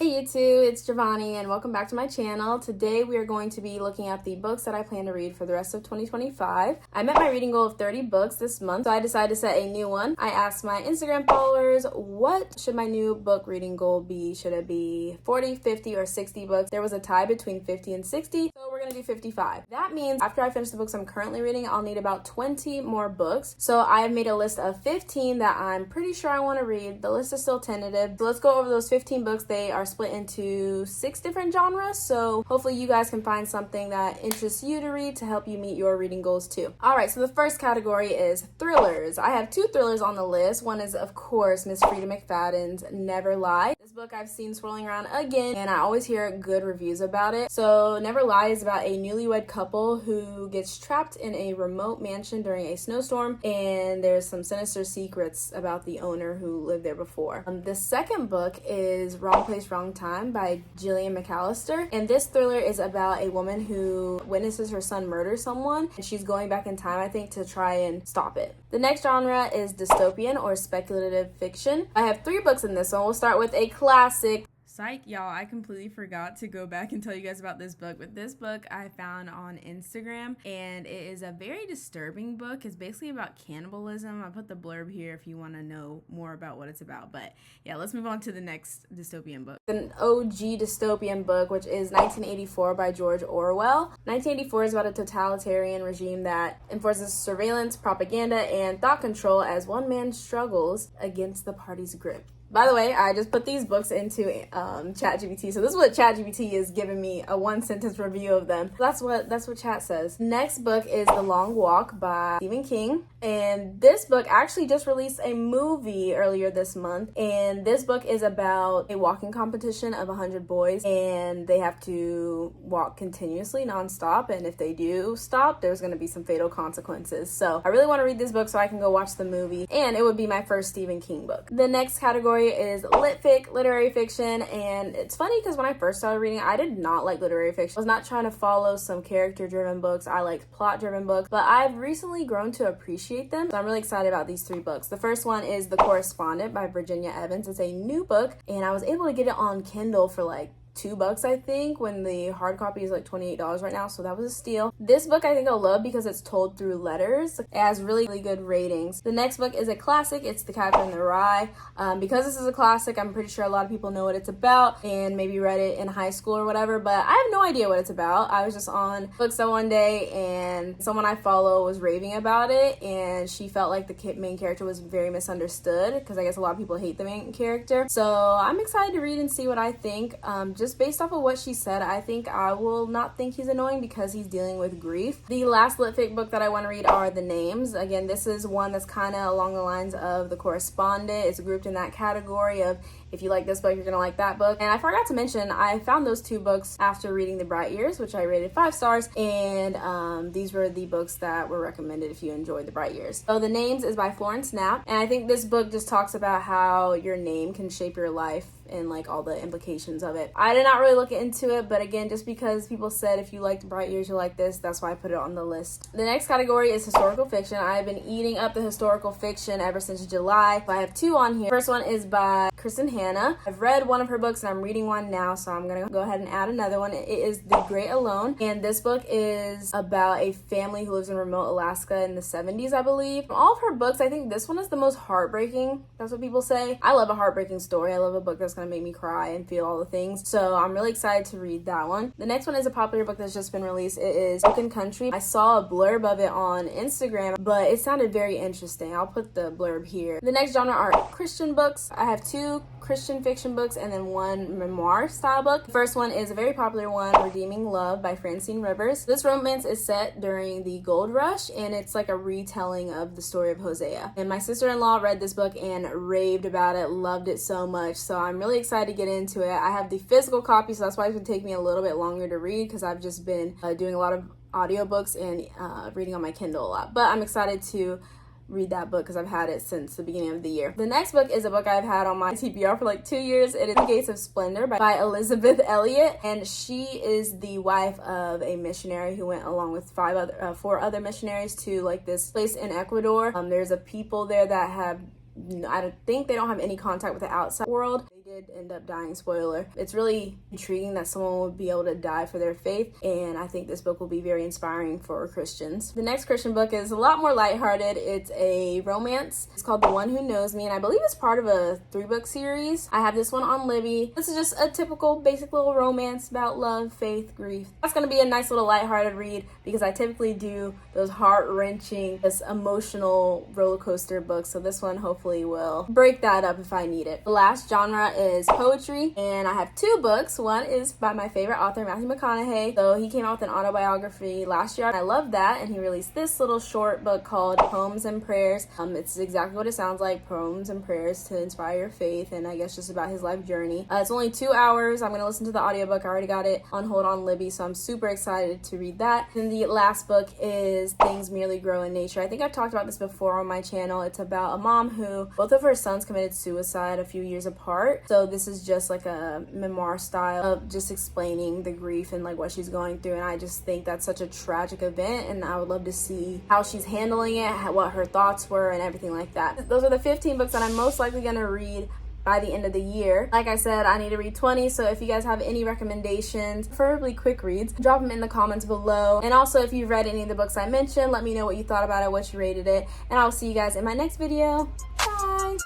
Hey YouTube, it's Giovanni and welcome back to my channel. Today we are going to be looking at the books that I plan to read for the rest of 2025. I met my reading goal of 30 books this month, so I decided to set a new one. I asked my Instagram followers, what should my new book reading goal be? Should it be 40, 50, or 60 books? There was a tie between 50 and 60, so we're gonna do 55. That means after I finish the books I'm currently reading, I'll need about 20 more books. So I've made a list of 15 that I'm pretty sure I want to read. The list is still tentative. So let's go over those 15 books. They are split into 6 different genres, so hopefully you guys can find something that interests you to read to help you meet your reading goals too. Alright, so the first category is thrillers. I have 2 thrillers on the list. One is, of course, Miss Freida McFadden's Never Lie. This book I've seen swirling around again, and I always hear good reviews about it. So Never Lie is about a newlywed couple who gets trapped in a remote mansion during a snowstorm, and there's some sinister secrets about the owner who lived there before. The second book is Wrong Place, Wrong Time by Gillian McAllister, and this thriller is about a woman who witnesses her son murder someone, and she's going back in time, I think, to try and stop it. The next genre is dystopian or speculative fiction. I have 3 books in this one. We'll start with a classic. Psych, y'all, I completely forgot to go back and tell you guys about this book, but this book I found on Instagram, and it is a very disturbing book. It's basically about cannibalism. I put the blurb here if you want to know more about what it's about, but yeah, let's move on to the next dystopian book. An OG dystopian book, which is 1984 by George Orwell. 1984 is about a totalitarian regime that enforces surveillance, propaganda, and thought control as one man struggles against the party's grip. By the way, I just put these books into ChatGPT, so this is what ChatGPT is giving me, a 1-sentence review of them. That's what Chat says. Next book is The Long Walk by Stephen King, and this book actually just released a movie earlier this month, and this book is about a walking competition of 100 boys, and they have to walk continuously, nonstop, and if they do stop, there's going to be some fatal consequences. So I really want to read this book so I can go watch the movie, and it would be my first Stephen King book. The next category is litfic, literary fiction, and it's funny because when I first started reading, I did not like literary fiction. I was not trying to follow some character-driven books. I liked plot-driven books, but I've recently grown to appreciate them, so I'm really excited about these 3 books. The first one is The Correspondent by Virginia Evans. It's a new book, and I was able to get it on Kindle for like $2, I think, when the hard copy is like $28 right now, so that was a steal. This book I think I'll love because it's told through letters. It has really good ratings. The next book is a classic. It's The Catcher in the Rye. Because this is a classic, I'm pretty sure a lot of people know what it's about and maybe read it in high school or whatever, but I have no idea what it's about. I was just on Bookstore one day and someone I follow was raving about it, and she felt like the main character was very misunderstood because I guess a lot of people hate the main character. So I'm excited to read and see what I think. Just based off of what she said, I think I will not think he's annoying because he's dealing with grief. The last litfic book that I want to read are The Names. Again, this is one that's kind of along the lines of The Correspondent. It's grouped in that category of if you like this book, you're gonna like that book. And I forgot to mention, I found those 2 books after reading The Bright Years, which I rated 5 stars, and these were the books that were recommended if you enjoyed The Bright Years. So The Names is by Florence Knapp, and I think this book just talks about how your name can shape your life and like all the implications of it. I did not really look into it, but again, just because people said if you liked Bright Years, you like this, that's why I put it on the list. The next category is historical fiction. I've been eating up the historical fiction ever since July. I have 2 on here. First one is by Kristin. I've read one of her books and I'm reading one now, so I'm gonna go ahead and add another one. It is The Great Alone, and this book is about a family who lives in remote Alaska in the 70s, I believe. From all of her books, I think this one is the most heartbreaking. That's what people say. I love a heartbreaking story. I love a book that's gonna make me cry and feel all the things, so I'm really excited to read that one. The next one is a popular book that's just been released. It is Broken Country. I saw a blurb of it on Instagram, but it sounded very interesting. I'll put the blurb here. The next genre are Christian books. I have 2 Christian fiction books and then 1 memoir style book. The first one is a very popular one, Redeeming Love by Francine Rivers. This romance is set during the gold rush, and it's like a retelling of the story of Hosea. And my sister-in-law read this book and raved about it, loved it so much, so I'm really excited to get into it. I have the physical copy, so that's why it's going to take me a little bit longer to read because I've just been doing a lot of audiobooks and reading on my Kindle a lot. But I'm excited to read that book because I've had it since the beginning of the year. The next book is a book I've had on my TBR for like 2 years. It is The Gates of Splendor by Elisabeth Elliot, and she is the wife of a missionary who went along with 4 other missionaries to like this place in Ecuador. There's a people there that have, I think they don't have any contact with the outside world. They did end up dying, spoiler. It's really intriguing that someone would be able to die for their faith, and I think this book will be very inspiring for Christians. The next Christian book is a lot more lighthearted. It's a romance. It's called The One Who Knows Me, and I believe it's part of a 3-book series. I have this one on Libby. This is just a typical basic little romance about love, faith, grief. That's going to be a nice little lighthearted read because I typically do those heart-wrenching, just emotional roller coaster books, so this one hopefully will break that up if I need it. The last genre is poetry, and I have 2 books. One is by my favorite author, Matthew McConaughey. So he came out with an autobiography last year. I love that, and he released this little short book called Poems and Prayers. It's exactly what it sounds like, poems and prayers to inspire your faith, and I guess just about his life journey. It's only 2 hours. I'm going to listen to the audiobook. I already got it on hold on Libby, so I'm super excited to read that. And the last book is Things Merely Grow in Nature. I think I've talked about this before on my channel. It's about a mom who both of her sons committed suicide a few years apart. So this is just like a memoir style of just explaining the grief and like what she's going through. And I just think that's such a tragic event, and I would love to see how she's handling it, what her thoughts were, and everything like that. Those are the 15 books that I'm most likely going to read by the end of the year. Like I said, I need to read 20, so if you guys have any recommendations, preferably quick reads, drop them in the comments below. And also, if you've read any of the books I mentioned, let me know what you thought about it, what you rated it, and I'll see you guys in my next video. Bye!